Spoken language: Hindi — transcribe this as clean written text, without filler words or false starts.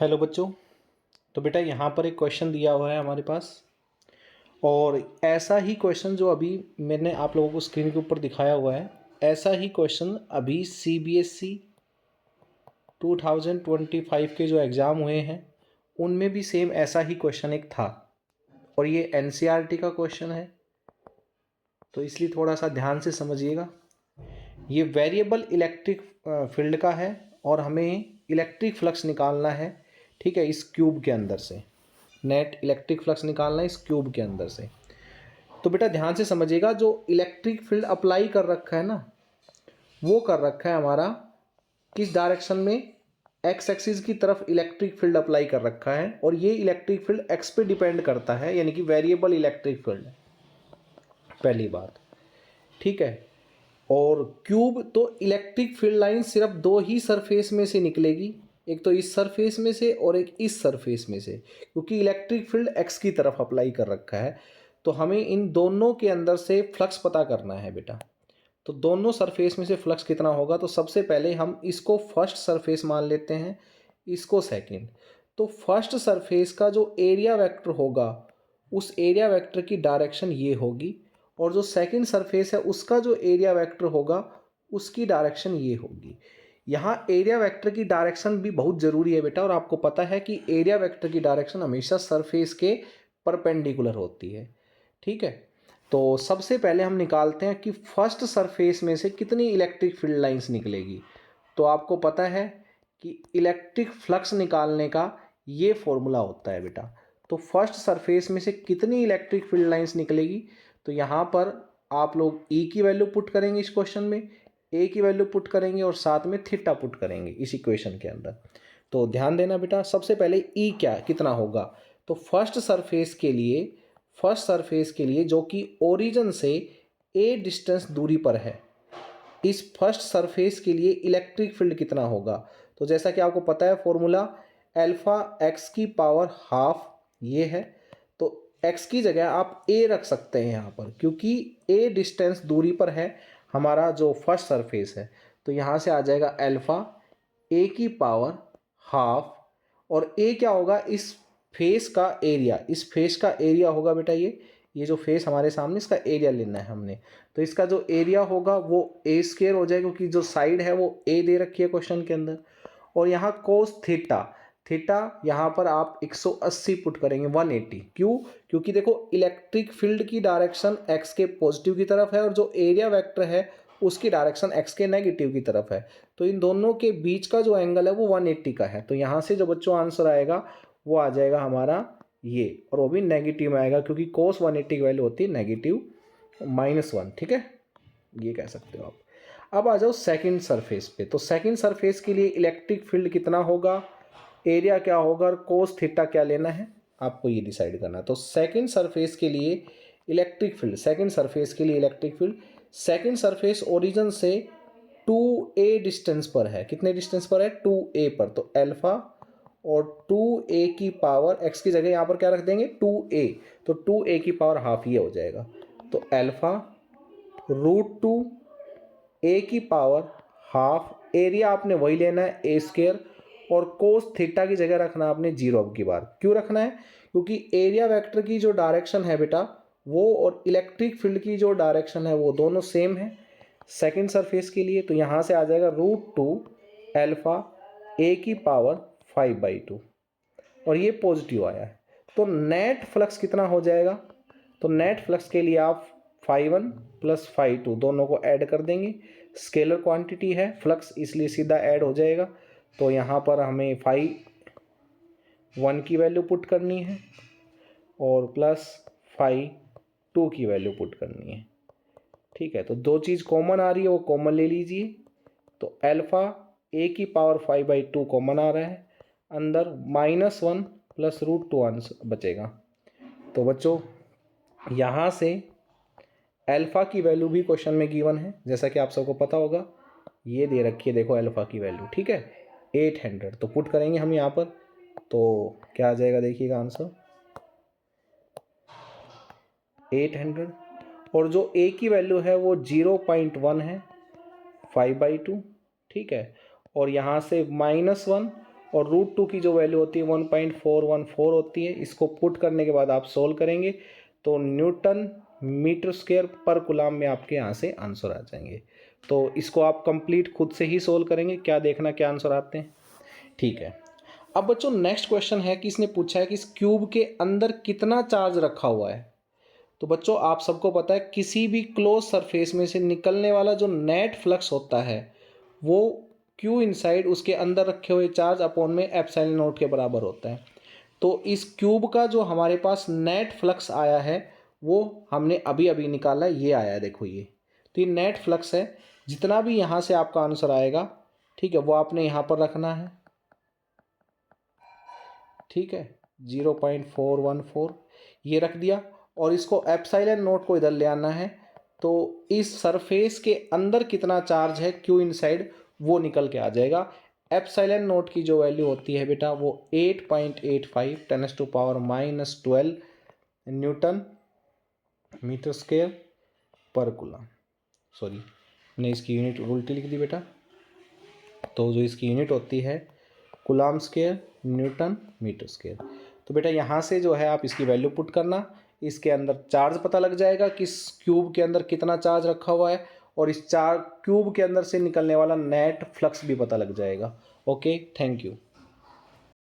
हेलो बच्चों। तो बेटा यहाँ पर एक क्वेश्चन दिया हुआ है हमारे पास, और ऐसा ही क्वेश्चन जो अभी मैंने आप लोगों को स्क्रीन के ऊपर दिखाया हुआ है, ऐसा ही क्वेश्चन अभी CBSE 2025 के जो एग्ज़ाम हुए हैं उनमें भी सेम ऐसा ही क्वेश्चन एक था, और ये NCERT का क्वेश्चन है, तो इसलिए थोड़ा सा ध्यान से समझिएगा। ये वेरिएबल इलेक्ट्रिक फील्ड का है और हमें इलेक्ट्रिक फ्लक्स निकालना है, ठीक है, इस क्यूब के अंदर से नेट इलेक्ट्रिक फ्लक्स निकालना है इस क्यूब के अंदर से। तो बेटा ध्यान से समझिएगा, जो इलेक्ट्रिक फील्ड अप्लाई कर रखा है ना, वो कर रखा है हमारा किस डायरेक्शन में, एक्स एक्सिस की तरफ इलेक्ट्रिक फील्ड अप्लाई कर रखा है, और ये इलेक्ट्रिक फील्ड एक्स पे डिपेंड करता है, यानी कि वेरिएबल इलेक्ट्रिक फील्ड, पहली बात, ठीक है। और क्यूब तो इलेक्ट्रिक फील्ड लाइन सिर्फ दो ही सरफेस में से निकलेगी, एक तो इस सरफेस में से और एक इस सरफेस में से, क्योंकि इलेक्ट्रिक फील्ड एक्स की तरफ अप्लाई कर रखा है। तो हमें इन दोनों के अंदर से फ्लक्स पता करना है बेटा। तो दोनों सरफेस में से फ्लक्स कितना होगा, तो सबसे पहले हम इसको फर्स्ट सरफेस मान लेते हैं, इसको सेकंड। तो फर्स्ट सरफेस का जो एरिया वेक्टर होगा, उस एरिया वेक्टर की डायरेक्शन ये होगी, और जो सेकंड सरफेस है उसका जो एरिया वेक्टर होगा उसकी डायरेक्शन ये होगी। यहाँ एरिया वेक्टर की डायरेक्शन भी बहुत ज़रूरी है बेटा, और आपको पता है कि एरिया वेक्टर की डायरेक्शन हमेशा सरफेस के परपेंडिकुलर होती है, ठीक है। तो सबसे पहले हम निकालते हैं कि फर्स्ट सरफेस में से कितनी इलेक्ट्रिक फील्ड लाइंस निकलेगी। तो आपको पता है कि इलेक्ट्रिक फ्लक्स निकालने का ये फॉर्मूला होता है बेटा। तो फर्स्ट सरफेस में से कितनी इलेक्ट्रिक फील्ड लाइंस निकलेगी, तो यहाँ पर आप लोग E की वैल्यू पुट करेंगे इस क्वेश्चन में, A की वैल्यू पुट करेंगे और साथ में थीटा पुट करेंगे इस इक्वेशन के अंदर। तो ध्यान देना बेटा, सबसे पहले E क्या कितना होगा, तो फर्स्ट सरफेस के लिए जो कि ओरिजिन से A डिस्टेंस दूरी पर है, इस फर्स्ट सरफेस के लिए इलेक्ट्रिक फील्ड कितना होगा। तो जैसा कि आपको पता है फॉर्मूला अल्फा एक्स की पावर हाफ ये है, तो x की जगह आप a रख सकते हैं यहाँ पर, क्योंकि a डिस्टेंस दूरी पर है हमारा जो फर्स्ट सरफेस है। तो यहाँ से आ जाएगा अल्फा a की पावर हाफ, और a क्या होगा, इस फेस का एरिया, इस फेस का एरिया होगा बेटा, ये जो फेस हमारे सामने, इसका एरिया लेना है हमने। तो इसका जो एरिया होगा वो a स्क्वायर हो जाएगा, क्योंकि जो साइड है वो a दे रखी है क्वेश्चन के अंदर। और यहाँ कोस थीटा यहाँ पर आप 180 पुट करेंगे, 180। क्यों, क्योंकि देखो इलेक्ट्रिक फील्ड की डायरेक्शन x के पॉजिटिव की तरफ है, और जो एरिया वेक्टर है उसकी डायरेक्शन x के नेगेटिव की तरफ है। तो इन दोनों के बीच का जो एंगल है वो 180 का है। तो यहाँ से जो बच्चों आंसर आएगा वो आ जाएगा हमारा ये, और वो भी नेगेटिव में आएगा, क्योंकि कोस 180 की वैल्यू होती है नेगेटिव -1, ठीक है, ये कह सकते हो आप। अब आ जाओ सेकंड सरफेस पे। तो सेकंड सरफेस के लिए इलेक्ट्रिक फील्ड कितना होगा, एरिया क्या होगा, और कोस थीटा क्या लेना है, आपको ये डिसाइड करना है। तो सेकंड सरफेस के लिए electric field, second surface origin से 2a डिस्टेंस पर है। कितने डिस्टेंस पर है, 2a पर। तो अल्फा और 2a की पावर, x की जगह यहाँ पर क्या रख देंगे, 2a, तो 2a की पावर हाफ ये हो जाएगा। तो अल्फा √2 a की पावर हाफ, एरिया आपने वही लेना है a स्क्वायर, और कोस थीटा की जगह रखना आपने 0 अब की बार। क्यों रखना है, क्योंकि एरिया वेक्टर की जो डायरेक्शन है बेटा वो, और इलेक्ट्रिक फील्ड की जो डायरेक्शन है वो दोनों सेम है सेकंड सरफेस के लिए। तो यहाँ से आ जाएगा √2 अल्फा a की पावर 5/2, और ये पॉजिटिव आया है। तो नेट फ्लक्स कितना हो जाएगा, तो नेट फ्लक्स के लिए आप φ1 + φ2 दोनों को ऐड कर देंगे। स्केलर क्वांटिटी है फ्लक्स, इसलिए सीधा ऐड हो जाएगा। तो यहाँ पर हमें φ1 की वैल्यू पुट करनी है और प्लस φ2 की वैल्यू पुट करनी है, ठीक है। तो दो चीज़ कॉमन आ रही है वो कॉमन ले लीजिए। तो अल्फा a की पावर 5/2 कॉमन आ रहा है, अंदर -1 + √2 आंसर बचेगा। तो बच्चों यहाँ से अल्फ़ा की वैल्यू भी क्वेश्चन में गिवन है, जैसा कि आप सबको पता होगा, ये दे रखी है देखो अल्फ़ा की वैल्यू, ठीक है, 800। तो पुट करेंगे हम यहाँ पर, तो क्या आ जाएगा देखिएगा आंसर 800, और जो a की वैल्यू है वो 0.1 है 5/2, ठीक है। और यहाँ से -1 और √2 की जो वैल्यू होती है 1.414 होती है। इसको पुट करने के बाद आप सोल्व करेंगे तो न्यूटन मीटर स्क्वायर पर कूलम में आपके यहाँ से आंसर आ जाएंगे। तो इसको आप कंप्लीट खुद से ही सोल्व करेंगे, क्या देखना क्या आंसर आते हैं। ठीक है, अब बच्चों नेक्स्ट क्वेश्चन है कि इसने पूछा है कि इस क्यूब के अंदर कितना चार्ज रखा हुआ है। तो बच्चों आप सबको पता है किसी भी क्लोज सरफेस में से निकलने वाला जो नेट फ्लक्स होता है वो क्यू इनसाइड उसके अंदर रखे हुए चार्ज अपॉन में एप्सिलॉन नॉट के बराबर होता है। तो इस क्यूब का जो हमारे पास नेट फ्लक्स आया है वो हमने अभी अभी निकाला है, ये आया है देखो ये। तो ये नेट फ्लक्स है, जितना भी यहाँ से आपका आंसर आएगा ठीक है वो आपने यहाँ पर रखना है। ठीक है 0.414 ये रख दिया और इसको एप्सिलॉन नॉट को इधर ले आना है। तो इस सरफेस के अंदर कितना चार्ज है क्यू इनसाइड वो निकल के आ जाएगा। एप्सिलॉन नॉट की जो वैल्यू होती है बेटा वो 8.85 10⁻⁻12 न्यूटन मीटर स्क्वायर पर कूलम। सॉरी मैंने इसकी यूनिट उल्टी लिख दी बेटा। तो जो इसकी यूनिट होती है coulomb square newton metre square. तो बेटा यहाँ से जो है आप इसकी वैल्यू पुट करना, इसके अंदर चार्ज पता लग जाएगा कि इस क्यूब के अंदर कितना चार्ज रखा हुआ है और इस क्यूब के अंदर से निकलने वाला नेट फ्लक्स भी पता लग जाएगा। Okay thank you.